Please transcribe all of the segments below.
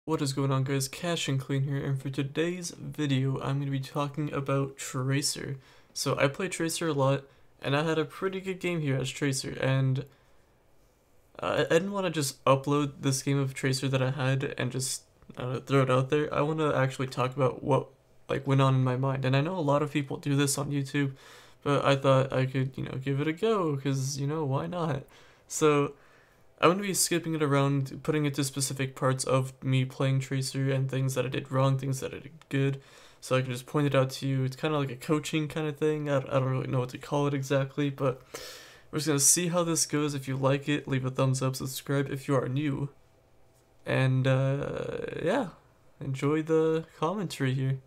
What is going on, guys? Cash and Clean here, and for today's video I'm going to be talking about Tracer. So I play Tracer a lot and I had a pretty good game here as Tracer, and I didn't want to just upload this game of Tracer that I had and just throw it out there. I want to actually talk about what went on in my mind, and I know a lot of people do this on YouTube, but I thought I could give it a go because why not? So I'm going to be skipping it around, putting it to specific parts of me playing Tracer and things that I did wrong, things that I did good, so I can just point it out to you. It's kind of like a coaching kind of thing. I don't really know what to call it exactly, but we're just going to see how this goes. If you like it, leave a thumbs up, subscribe if you are new, and yeah, enjoy the commentary here.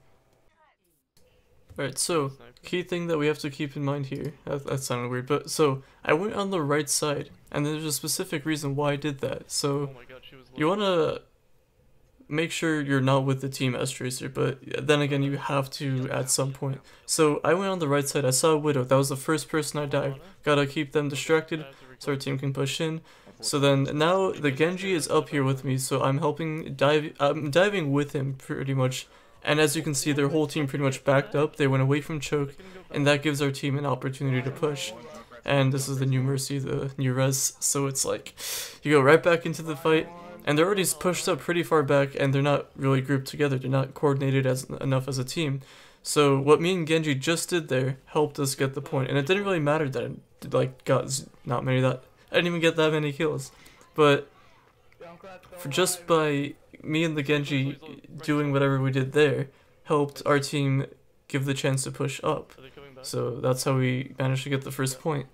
Alright, so, key thing that we have to keep in mind here, that sounded weird, but so, I went on the right side, and there's a specific reason why I did that. So, you want to make sure you're not with the team as Tracer, but then again, you have to at some point. So, I went on the right side, I saw a Widow, that was the first person I dived. Gotta keep them distracted, so our team can push in. So then, now the Genji is up here with me, so I'm diving with him pretty much. And as you can see, their whole team pretty much backed up. They went away from choke, and that gives our team an opportunity to push. And this is the new Mercy, the new res, so it's like, you go right back into the fight, and they're already pushed up pretty far back, and they're not really grouped together. They're not coordinated enough as a team. So what me and Genji just did there helped us get the point, and it didn't really matter that I I didn't even get that many kills, but just by me and the Genji doing whatever we did there helped our team give the chance to push up. So that's how we managed to get the first point.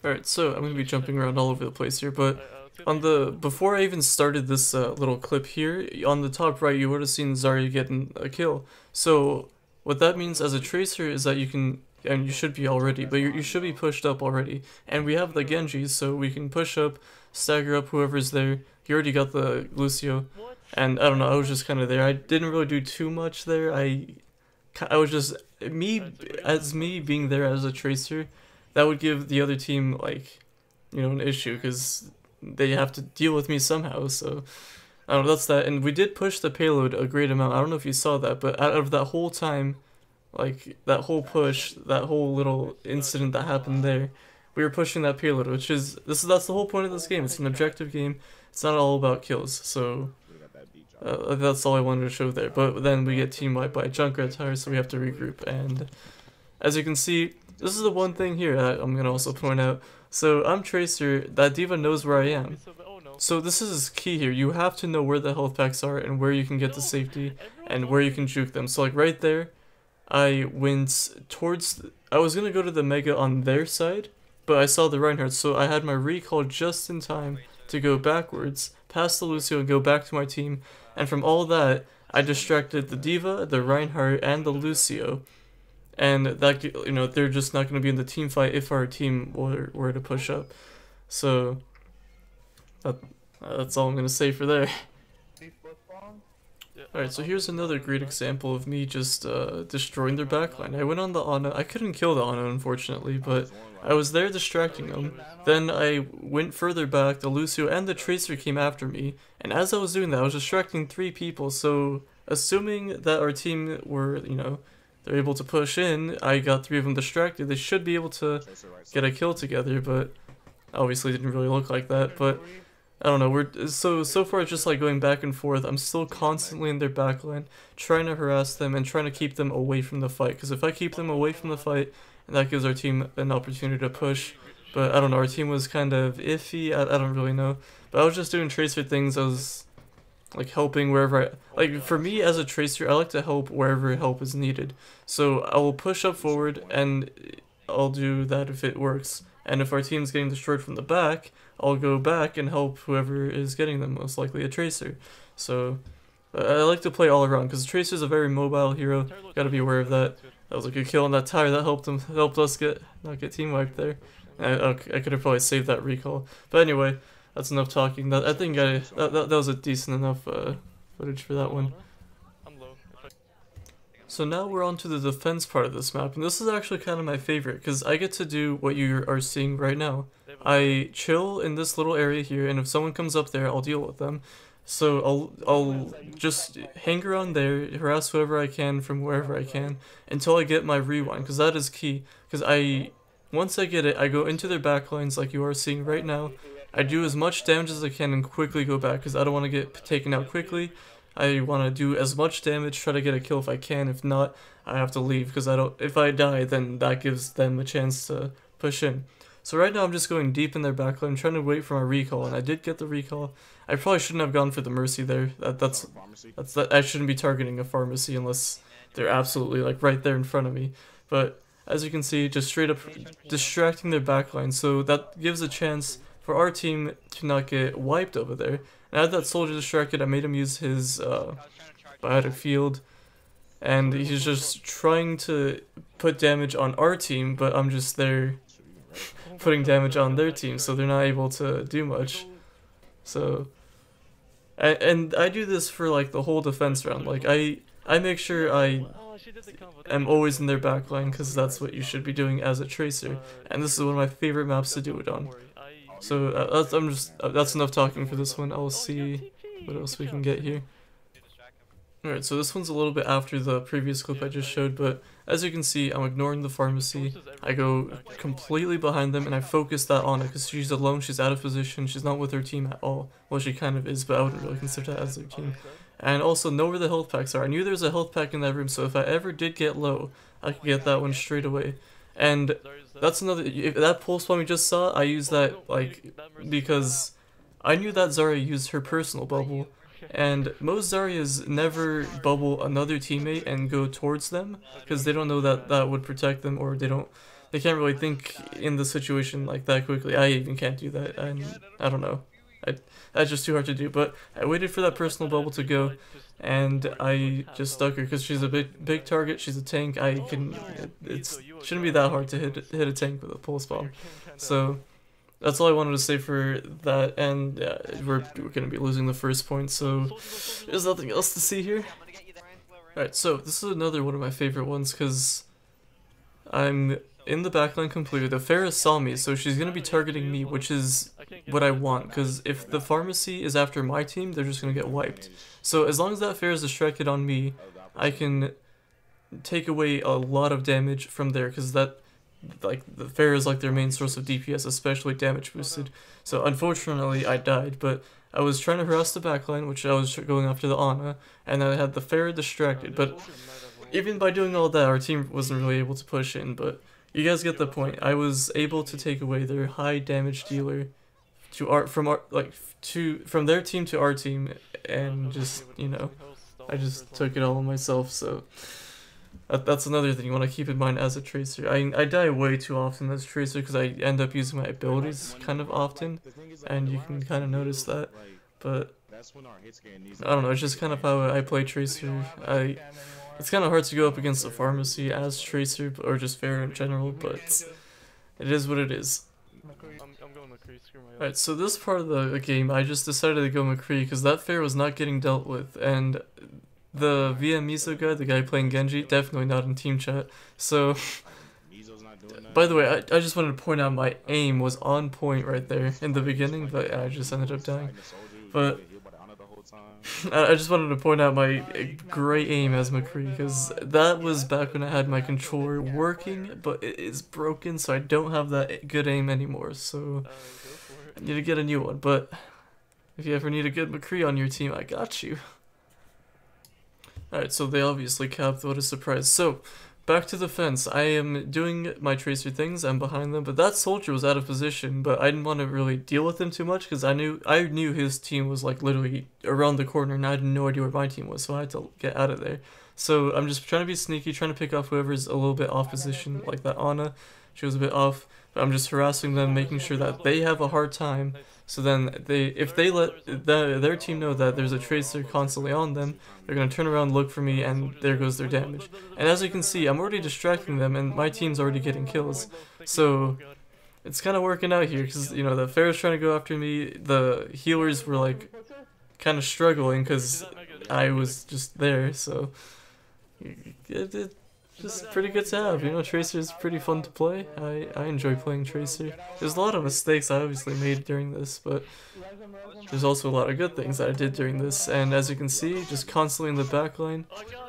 Alright, so I'm going to be jumping around all over the place here, but before I even started this little clip here, on the top right you would have seen Zarya getting a kill. So what that means as a Tracer is that you can, and you should be already, but you should be pushed up already. And we have the Genji, so we can push up, stagger up whoever's there. He already got the Lucio, and I don't know, I was just kind of there. I didn't really do too much there. I was just, me being there as a Tracer, that would give the other team, like, an issue, because they have to deal with me somehow, so I don't know, that's that. And we did push the payload a great amount. I don't know if you saw that, but out of that whole time, like, that whole push, that whole little incident that happened there, we were pushing that payload, which is, that's the whole point of this game. It's an objective game. It's not all about kills, so that's all I wanted to show there. But then we get team wiped by Junkrat Tire, so we have to regroup. And as you can see, this is the one thing here that I'm gonna also point out. So I'm Tracer, that D.Va knows where I am. So this is key here. You have to know where the health packs are and where you can get to safety and where you can juke them. So like right there, I went towards, I was gonna go to the Mega on their side, but I saw the Reinhardt, so I had my recall just in time to go backwards, past the Lucio and go back to my team, and from all that, I distracted the D.Va, the Reinhardt, and the Lucio, and that, they're just not going to be in the team fight if our team were to push up. So, that's all I'm going to say for there. Alright, so here's another great example of me just destroying their backline. I went on the Ana. I couldn't kill the Ana, unfortunately, but I was there distracting them. Then I went further back, the Lucio and the Tracer came after me, and as I was doing that, I was distracting 3 people, so assuming that our team were, they're able to push in, I got 3 of them distracted. They should be able to get a kill together, but obviously it didn't really look like that, but I don't know, so far it's just like going back and forth. I'm still constantly in their backline, trying to harass them and trying to keep them away from the fight, because if I keep them away from the fight, that gives our team an opportunity to push. But I don't know, our team was kind of iffy, I don't really know, but I was just doing Tracer things. I was like helping wherever for me as a Tracer, I like to help wherever help is needed. So I will push up forward and I'll do that if it works. And if our team's getting destroyed from the back, I'll go back and help whoever is getting them, most likely a Tracer. So I like to play all around, because Tracer is a very mobile hero. Gotta be aware of that. That was a good kill on that tire. That helped us not get team wiped there. I could have probably saved that recall. But anyway, that's enough talking. I think that was a decent enough footage for that one. So now we're on to the defense part of this map, and this is actually kind of my favorite, because I get to do what you are seeing right now. I chill in this little area here, and if someone comes up there, I'll deal with them. So I'll just hang around there, harass whoever I can from wherever I can until I get my rewind, because that is key. Because once I get it, I go into their backlines like you are seeing right now. I do as much damage as I can and quickly go back, because I don't want to get taken out quickly. I want to do as much damage, try to get a kill if I can. If not, I have to leave, because if I die, then that gives them a chance to push in. So right now I'm just going deep in their backline, trying to wait for my recall, and I did get the recall. I probably shouldn't have gone for the Mercy there. I shouldn't be targeting a pharmacy unless they're absolutely like right there in front of me. But as you can see, just straight up distracting their backline, so that gives a chance for our team to not get wiped over there. And I had that soldier distracted. I made him use his biotic field, and he's just trying to put damage on our team, but I'm just there putting damage on their team, so they're not able to do much. So, and I do this for like the whole defense round. Like I make sure I am always in their backline, because that's what you should be doing as a tracer. And this is one of my favorite maps to do it on. So that's enough talking for this one. I'll see what else we can get here. Alright, so this one's a little bit after the previous clip I just showed, but as you can see, I'm ignoring the pharmacy. I go completely behind them, and I focus that on her, because she's alone, she's out of position, she's not with her team at all. Well, she kind of is, but I wouldn't really consider that as their team. And also, know where the health packs are. I knew there was a health pack in that room, so if I ever did get low, I could get that one straight away. And that's another, if that pulse bomb you just saw, I used that, like, because I knew that Zarya used her personal bubble. And most Zaryas never bubble another teammate and go towards them, because they don't know that that would protect them, or they can't really think in the situation like that quickly. I even can't do that, and I don't know. That's just too hard to do, but I waited for that personal bubble to go, and I just stuck her, because she's a big target, she's a tank. It shouldn't be that hard to hit a tank with a pulse bomb. So that's all I wanted to say for that, and we're going to be losing the first point, so there's nothing else to see here. Alright, so this is another one of my favorite ones, because I'm in the backline completely. The Pharah saw me, so she's going to be targeting me, which is what I want, because if the pharmacy is after my team, they're just going to get wiped. So as long as that Pharah is distracted on me, I can take away a lot of damage from there, because the Pharah is like their main source of DPS, especially damage boosted. So unfortunately I died, but I was trying to harass the backline, which I was going after the Ana, and I had the Pharah distracted. But even by doing all that, our team wasn't really able to push in, but you guys get the point. I was able to take away their high damage dealer from their team to our team, and just, you know, I just took it all on myself. So that's another thing you want to keep in mind as a tracer. I die way too often as a tracer, because I end up using my abilities kind of often, and you can kind of notice that. But I don't know, it's just kind of how I play tracer. It's kind of hard to go up against the pharmacy as tracer, or just Pharah in general, but it is what it is. Alright, so this part of the game, I just decided to go McCree, because that Pharah was not getting dealt with, and the VM Miso guy, the guy playing Genji, definitely not in team chat. So, by the way, I just wanted to point out my aim was on point right there in the beginning, but I just ended up dying. But I just wanted to point out my great aim as McCree, because that was back when I had my controller working, but it is broken, so I don't have that good aim anymore. So I need to get a new one. But if you ever need a good McCree on your team, I got you. Alright, so they obviously capped, what a surprise. So, back to the fence. I am doing my tracer things, I'm behind them, but that soldier was out of position, but I didn't want to really deal with him too much, because I knew his team was like literally around the corner, and I had no idea where my team was, so I had to get out of there. So I'm just trying to be sneaky, trying to pick off whoever's a little bit off position, like that Ana. She was a bit off, but I'm just harassing them, making sure that they have a hard time. So then, if they let their team know that there's a tracer constantly on them, they're going to turn around, look for me, and there goes their damage. And as you can see, I'm already distracting them, and my team's already getting kills. So, it's kind of working out here, because, you know, the Pharah's trying to go after me, the healers were, like, kind of struggling, because I was just there, so just pretty good to have. You know, Tracer's pretty fun to play. I enjoy playing Tracer. There's a lot of mistakes I obviously made during this, but there's also a lot of good things that I did during this. And as you can see, just constantly in the backline.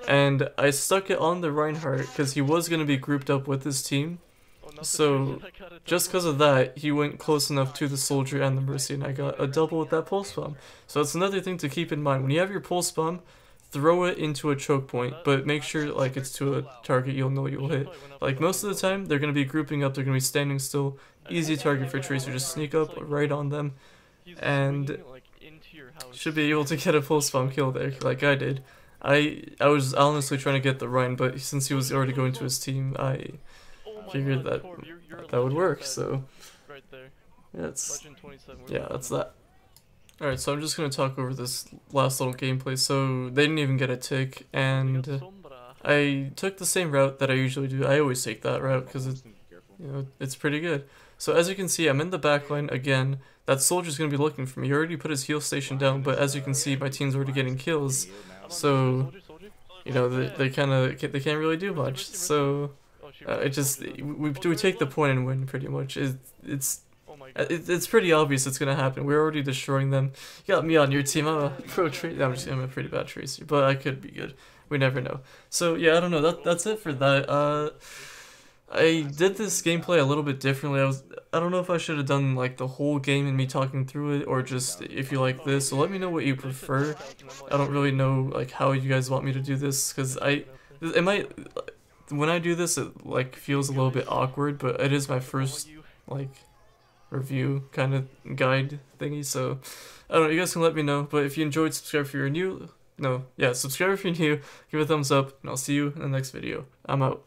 And I stuck it on the Reinhardt because he was going to be grouped up with his team. So just because of that, he went close enough to the soldier and the mercy, and I got a double with that pulse bomb. So that's another thing to keep in mind. When you have your pulse bomb, throw it into a choke point, but make sure like it's to a target you'll know you'll hit. Like most of the time, they're going to be grouping up, they're going to be standing still. Easy target for Tracer, just sneak up right on them, and should be able to get a pulse bomb kill there, like I did. I was honestly trying to get the Rhine, but since he was already going to his team, I figured that would work, so yeah, that's that. Alright, so I'm just going to talk over this last little gameplay. So they didn't even get a tick, and I took the same route that I usually do. I always take that route because it's pretty good. So as you can see, I'm in the backline again. That soldier's going to be looking for me. He already put his heal station down, but as you can see, my team's already getting kills. So, you know, they can't really do much. So we take the point and win pretty much. It's pretty obvious it's gonna happen. We're already destroying them. You got me on your team. I'm a pro tracer. I'm a pretty bad tracer, but I could be good. We never know. So yeah, I don't know. That's it for that. I did this gameplay a little bit differently. I don't know if I should have done like the whole game and me talking through it, or just if you like this. So let me know what you prefer. I don't really know like how you guys want me to do this, because it might, when I do this, it like feels a little bit awkward, but it is my first like review kind of guide thingy, so I don't know, you guys can let me know. But if you enjoyed, subscribe if you're new. Subscribe if you're new, give it a thumbs up, and I'll see you in the next video. I'm out.